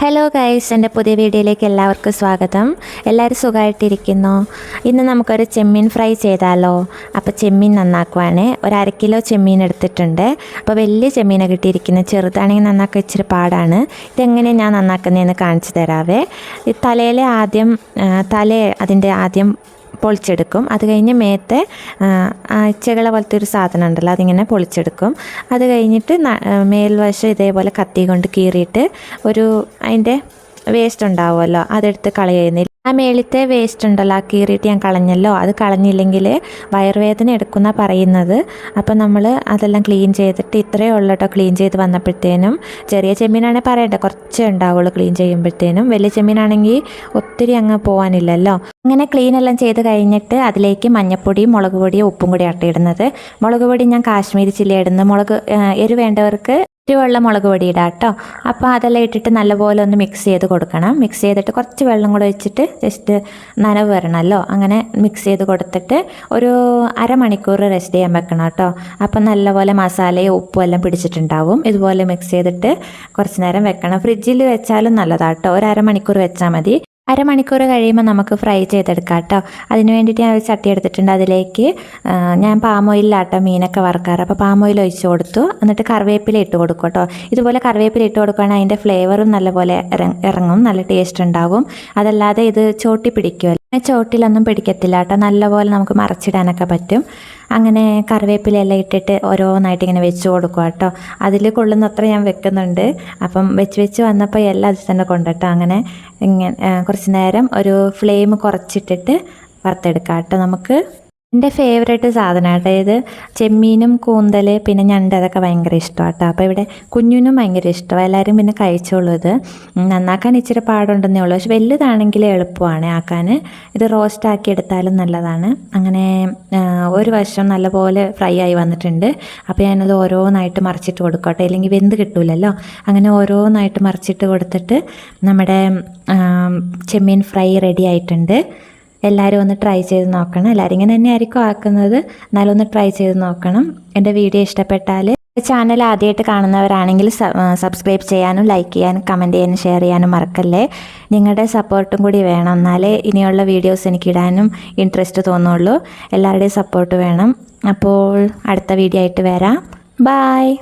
Hello guys, എൻ്റെ പുതിയ വീഡിയോയിലേക്ക് എല്ലാവർക്കും സ്വാഗതം. എല്ലാവരും സുഖമായിട്ടിരിക്കുന്നു. ഇന്ന് നമുക്കൊരു ചെമ്മീൻ ഫ്രൈ ചെയ്താലോ? അപ്പോൾ ചെമ്മീൻ നന്നാക്കുവാണ്. ഒരു 1/2 കിലോ ചെമ്മീൻ എടുത്തിട്ടുണ്ട്. അപ്പോൾ വലിയ ചെമ്മീനെ കിട്ടിയിരിക്കുന്നത്, ചെറുതാണെങ്കിൽ നന്നാക്കാൻ ഇച്ചിരി പാടാണ്. ഇതെങ്ങനെയാണ് ഞാൻ നന്നാക്കുന്നതെന്ന് കാണിച്ചു തരാവേ. ഈ അതിൻ്റെ ആദ്യം പൊളിച്ചെടുക്കും. അത് കഴിഞ്ഞ് മേത്തെ ഇച്ചകള പോലത്തെ ഒരു സാധനം ഉണ്ടല്ലോ, അതിങ്ങനെ പൊളിച്ചെടുക്കും. അത് കഴിഞ്ഞിട്ട് മേൽവശം ഇതേപോലെ കത്തി കൊണ്ട് കീറിയിട്ട് അതിൻ്റെ വേസ്റ്റ് ഉണ്ടാവുമല്ലോ, അതെടുത്ത് കളയുന്നില്ല. ആ മേളിത്തെ വേസ്റ്റ് ഉണ്ടല്ലോ, ആ കീറിയിട്ട് ഞാൻ കളഞ്ഞല്ലോ. അത് കളഞ്ഞില്ലെങ്കിൽ വയറുവേദന എടുക്കുന്ന പറയുന്നത്. അപ്പം നമ്മൾ അതെല്ലാം ക്ലീൻ ചെയ്തിട്ട് ഇത്രയേ ഉള്ളൂ കേട്ടോ. ക്ലീൻ ചെയ്ത് വന്നപ്പോഴത്തേനും ചെറിയ ചെമ്മീനാണെങ്കിൽ പറയണ്ട, കുറച്ചേ ഉണ്ടാവുള്ളൂ ക്ലീൻ ചെയ്യുമ്പോഴത്തേനും. വലിയ ചെമ്മീനാണെങ്കിൽ ഒത്തിരി അങ്ങ് പോകാനില്ലല്ലോ. അങ്ങനെ ക്ലീൻ എല്ലാം ചെയ്ത് കഴിഞ്ഞിട്ട് അതിലേക്ക് മഞ്ഞൾപ്പൊടിയും മുളക് പൊടിയും ഉപ്പും കൂടി ഇടുന്നത്. മുളക് പൊടി ഞാൻ കാശ്മീരി ചില്ലി ഇടുന്നത്. എരിവ് വേണ്ടവർക്ക് എരിവുള്ള മുളക് പൊടി ഇടാം കേട്ടോ. അപ്പോൾ അതെല്ലാം ഇട്ടിട്ട് നല്ലപോലെ ഒന്ന് മിക്സ് ചെയ്ത് കൊടുക്കണം. മിക്സ് ചെയ്തിട്ട് കുറച്ച് വെള്ളം കൂടെ വെച്ചിട്ട് ജസ്റ്റ് നനവ് വരണമല്ലോ, അങ്ങനെ മിക്സ് ചെയ്ത് കൊടുത്തിട്ട് ഒരു അരമണിക്കൂർ റെസ്റ്റ് ചെയ്യാൻ വെക്കണം കേട്ടോ. അപ്പം നല്ലപോലെ മസാലയും ഉപ്പും എല്ലാം പിടിച്ചിട്ടുണ്ടാവും. ഇതുപോലെ മിക്സ് ചെയ്തിട്ട് കുറച്ച് നേരം വെക്കണം. ഫ്രിഡ്ജിൽ വെച്ചാലും നല്ലതാണ് കേട്ടോ. ഒരു അരമണിക്കൂർ വെച്ചാൽ മതി. അരമണിക്കൂർ കഴിയുമ്പോൾ നമുക്ക് ഫ്രൈ ചെയ്തെടുക്കാം കേട്ടോ. അതിന് വേണ്ടിയിട്ട് ഞാൻ ഒരു ചട്ടി എടുത്തിട്ടുണ്ട്. അതിലേക്ക് ഞാൻ പാം ഓയിലാട്ടോ മീനൊക്കെ വറുക്കാറ്. അപ്പോൾ പാം ഓയിൽ ഒഴിച്ച് കൊടുത്തു. എന്നിട്ട് കറിവേപ്പില ഇട്ട് കൊടുക്കും കേട്ടോ. ഇതുപോലെ കറിവേപ്പില ഇട്ട് കൊടുക്കുകയാണെങ്കിൽ അതിൻ്റെ ഫ്ലേവറും നല്ലപോലെ ഇറങ്ങും, നല്ല ടേസ്റ്റ് ഉണ്ടാവും. അതല്ലാതെ ഇത് ചോട്ടി പിടിക്കുമല്ലോ, ചോട്ടിലൊന്നും പിടിക്കത്തില്ല കേട്ടോ. നല്ലപോലെ നമുക്ക് മറച്ചിടാനൊക്കെ പറ്റും. അങ്ങനെ കറിവേപ്പിലയെല്ലാം ഇട്ടിട്ട് ഓരോന്നായിട്ട് ഇങ്ങനെ വെച്ച് കൊടുക്കുക കേട്ടോ. അതിൽ കൊള്ളുന്നത്ര ഞാൻ വെക്കുന്നുണ്ട്. അപ്പം വെച്ച് വന്നപ്പോൾ എല്ലാം അതിൽ തന്നെ കൊണ്ടിട്ടോ. അങ്ങനെ കുറച്ച് നേരം ഒരു ഫ്ലെയിം കുറച്ചിട്ടിട്ട് വറുത്തെടുക്കാം കേട്ടോ. നമുക്ക് എൻ്റെ ഫേവറേറ്റ് സാധനം കേട്ടോ ഇത്. ചെമ്മീനും കൂന്തൽ പിന്നെ ഞണ്ട് അതൊക്കെ ഭയങ്കര ഇഷ്ടമാണ് കേട്ടോ. അപ്പോൾ ഇവിടെ കുഞ്ഞിനും ഭയങ്കര ഇഷ്ടമാണ്. എല്ലാവരും പിന്നെ കഴിച്ചോളൂ. ഇത് നന്നാക്കാൻ ഇച്ചിരി പാടുണ്ടെന്നേ ഉള്ളൂ, പക്ഷെ വലുതാണെങ്കിൽ എളുപ്പമാണ് ആക്കാൻ. ഇത് റോസ്റ്റ് ആക്കി എടുത്താലും നല്ലതാണ്. അങ്ങനെ ഒരു വശം നല്ലപോലെ ഫ്രൈ ആയി വന്നിട്ടുണ്ട്. അപ്പോൾ ഞാനത് ഓരോന്നായിട്ട് മറിച്ചിട്ട് കൊടുക്കട്ടെ, അല്ലെങ്കിൽ വെന്ത് കിട്ടൂലല്ലോ. അങ്ങനെ ഓരോന്നായിട്ട് മറിച്ചിട്ട് കൊടുത്തിട്ട് നമ്മുടെ ചെമ്മീൻ ഫ്രൈ റെഡി ആയിട്ടുണ്ട്. എല്ലാവരും ഒന്ന് ട്രൈ ചെയ്ത് നോക്കണം. എല്ലാവരും ഇങ്ങനെ തന്നെ ആയിരിക്കും ആക്കുന്നത്, എന്നാലും ഒന്ന് ട്രൈ ചെയ്ത് നോക്കണം. എൻ്റെ വീഡിയോ ഇഷ്ടപ്പെട്ടാൽ ചാനൽ ആദ്യമായിട്ട് കാണുന്നവരാണെങ്കിൽ സബ്സ്ക്രൈബ് ചെയ്യാനും ലൈക്ക് ചെയ്യാനും കമൻറ്റ് ചെയ്യാനും ഷെയർ ചെയ്യാനും മറക്കല്ലേ. നിങ്ങളുടെ സപ്പോർട്ടും കൂടി വേണം, എന്നാലേ ഇനിയുള്ള വീഡിയോസ് എനിക്കിടാനും ഇൻട്രസ്റ്റ് തോന്നുള്ളൂ. എല്ലാവരുടെയും സപ്പോർട്ട് വേണം. അപ്പോൾ അടുത്ത വീഡിയോ ആയിട്ട് വരാം. ബായ്.